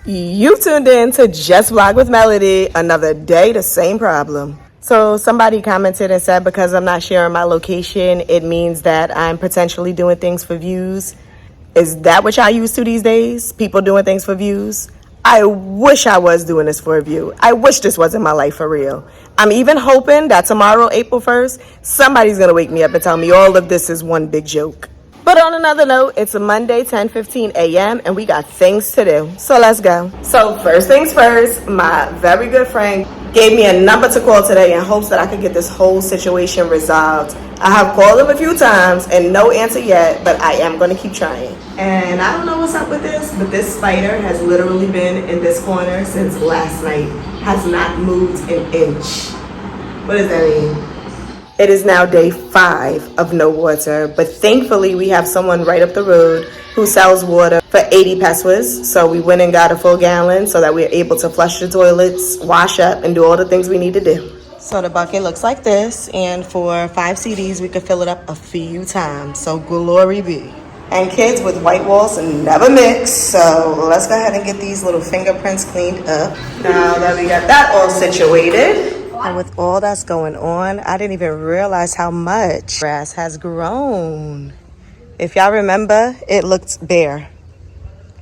You tuned in to Just Vlog with Melody. Another day, the same problem. So somebody commented and said because I'm not sharing my location, it means that I'm potentially doing things for views. Is that what y'all used to these days? People doing things for views? I wish I was doing this for a view. I wish this wasn't my life for real. I'm even hoping that tomorrow, April 1st, somebody's going to wake me up and tell me all of this is one big joke. But on another note, it's a Monday, 10:15 a.m., and we got things to do. So let's go. So first things first, my very good friend gave me a number to call today in hopes that I could get this whole situation resolved. I have called him a few times and no answer yet, but I am going to keep trying. And I don't know what's up with this, but this spider has literally been in this corner since last night. Has not moved an inch. What does that mean? It is now day 5 of no water, but thankfully we have someone right up the road who sells water for 80 pesos. So we went and got a full gallon so that we're able to flush the toilets, wash up, and do all the things we need to do. So the bucket looks like this, and for 5 CDs we could fill it up a few times. So glory be. And kids with white walls never mix, so let's go ahead and get these little fingerprints cleaned up. Now that we got that all situated, and with all that's going on, I didn't even realize how much grass has grown. If y'all remember, it looked bare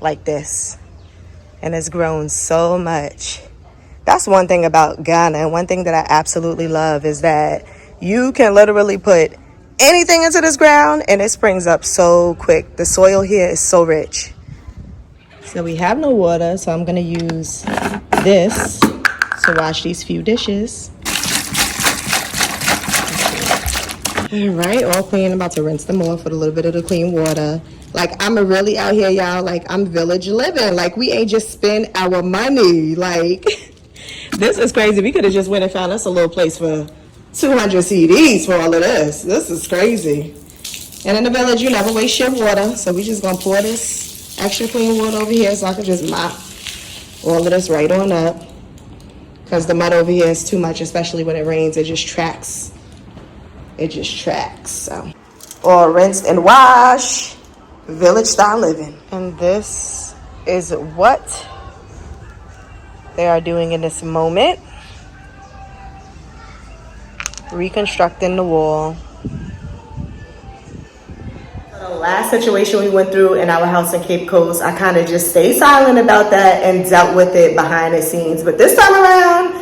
like this. And it's grown so much. That's one thing about Ghana. And one thing that I absolutely love is that you can literally put anything into this ground and it springs up so quick. The soil here is so rich. So we have no water, so I'm going to use this to wash these few dishes. All right, all clean. I'm about to rinse them off with a little bit of the clean water. Like, I'm really out here, y'all. Like, I'm village living. Like, we ain't just spend our money. Like, this is crazy. We could have just went and found us a little place for 200 CDs for all of this. This is crazy. And in the village, you never waste your water. So we just gonna pour this extra clean water over here so I can just mop all of this right on up. Because the mud over here is too much, especially when it rains. It just tracks. It just tracks. So, all rinse and wash, village style living. And this is what they are doing in this moment. Reconstructing the wall. The last situation we went through in our house in Cape Coast, I kind of just stayed silent about that and dealt with it behind the scenes. But this time around,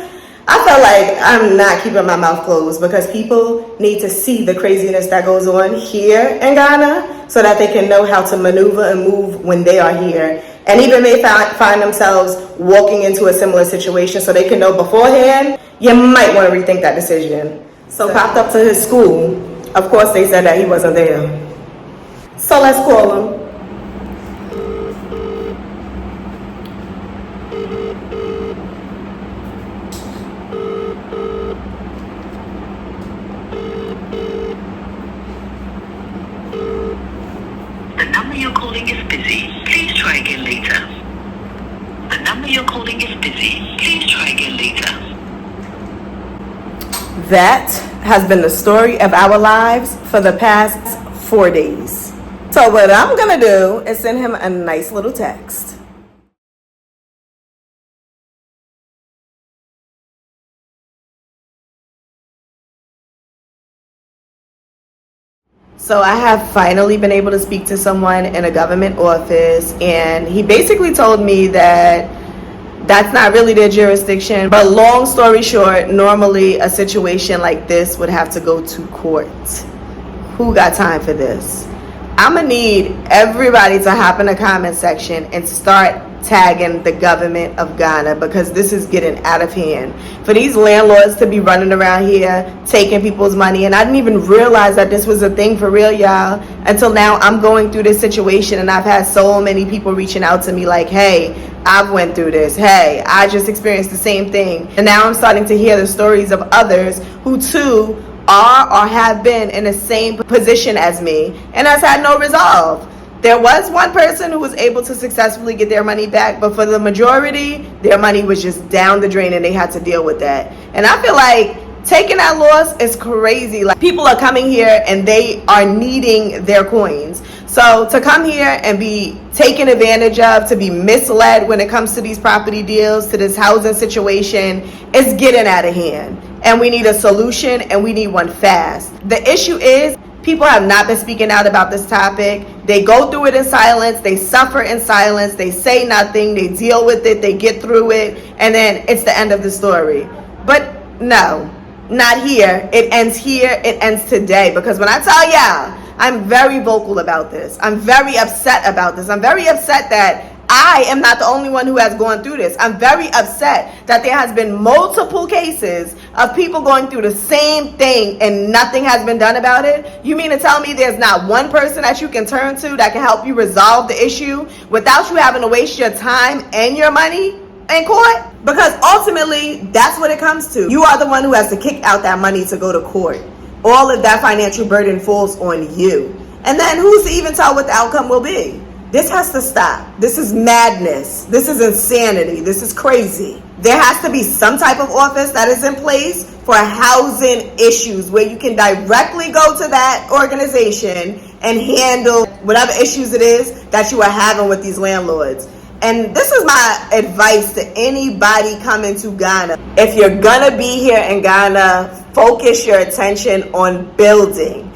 I felt like I'm not keeping my mouth closed because people need to see the craziness that goes on here in Ghana so that they can know how to maneuver and move when they are here. And even may find themselves walking into a similar situation so they can know beforehand, you might want to rethink that decision. So popped up to his school. Of course, they said that he wasn't there. So let's call him. The number you're calling is busy. Please try again later. The number you're calling is busy. Please try again later. That has been the story of our lives for the past 4 days. So what I'm gonna do is send him a nice little text. So I have finally been able to speak to someone in a government office, and he basically told me that that's not really their jurisdiction. But long story short, normally a situation like this would have to go to court. Who got time for this? I'm gonna need everybody to hop in the comment section and start tagging the government of Ghana because this is getting out of hand. For these landlords to be running around here taking people's money, and I didn't even realize that this was a thing for real, y'all, until now. I'm going through this situation and I've had so many people reaching out to me like, hey, I've went through this. Hey, I just experienced the same thing. And now I'm starting to hear the stories of others who too are or have been in the same position as me and has had no resolve. There was one person who was able to successfully get their money back, but for the majority, their money was just down the drain and they had to deal with that. And I feel like Taking that loss is crazy. Like, people are coming here and they are needing their coins. So to come here and be taken advantage of, to be misled when it comes to these property deals, to this housing situation, is getting out of hand. And we need a solution, and we need one fast. The issue is, people have not been speaking out about this topic. They go through it in silence. They suffer in silence. They say nothing. They deal with it. They get through it. And then it's the end of the story. But no, not here. It ends here. It ends today. Because when I tell y'all, I'm very vocal about this. I'm very upset about this. I'm very upset that I am not the only one who has gone through this. I'm very upset that there has been multiple cases of people going through the same thing and nothing has been done about it. You mean to tell me there's not one person that you can turn to that can help you resolve the issue without you having to waste your time and your money in court? Because ultimately, that's what it comes to. You are the one who has to kick out that money to go to court. All of that financial burden falls on you. And then who's to even tell what the outcome will be? This has to stop. This is madness. This is insanity. This is crazy. There has to be some type of office that is in place for housing issues where you can directly go to that organization and handle whatever issues it is that you are having with these landlords. And this is my advice to anybody coming to Ghana. If you're gonna be here in Ghana, focus your attention on building.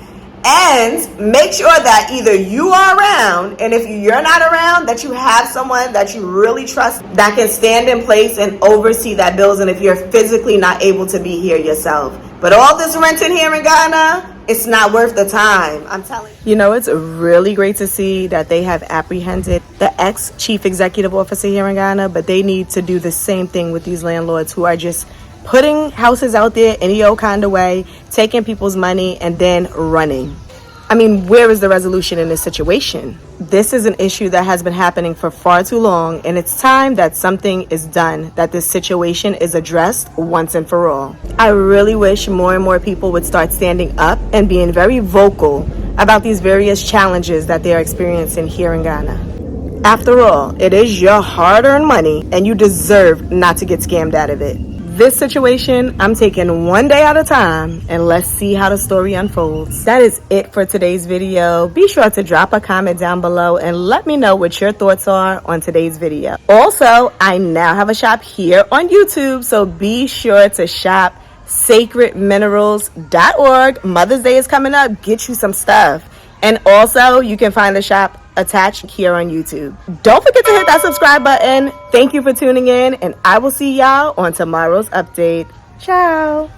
And make sure that either you are around, and if you're not around, that you have someone that you really trust that can stand in place and oversee that building if you're physically not able to be here yourself. But all this renting here in Ghana, it's not worth the time. I'm telling you. You know, it's really great to see that they have apprehended the ex-chief executive officer here in Ghana, but they need to do the same thing with these landlords who are just putting houses out there any old kind of way, taking people's money, and then running. I mean, where is the resolution in this situation? This is an issue that has been happening for far too long, and it's time that something is done, that this situation is addressed once and for all. I really wish more and more people would start standing up and being very vocal about these various challenges that they are experiencing here in Ghana. After all, it is your hard-earned money, and you deserve not to get scammed out of it. This situation, I'm taking one day at a time, and let's see how the story unfolds. That is it for today's video. Be sure to drop a comment down below and let me know what your thoughts are on today's video. Also, I now have a shop here on YouTube, so be sure to shop sacredminerals.org. Mother's Day is coming up. Get you some stuff. And also, you can find the shop attached here on YouTube. Don't forget to hit that subscribe button. Thank you for tuning in, and I will see y'all on tomorrow's update. Ciao.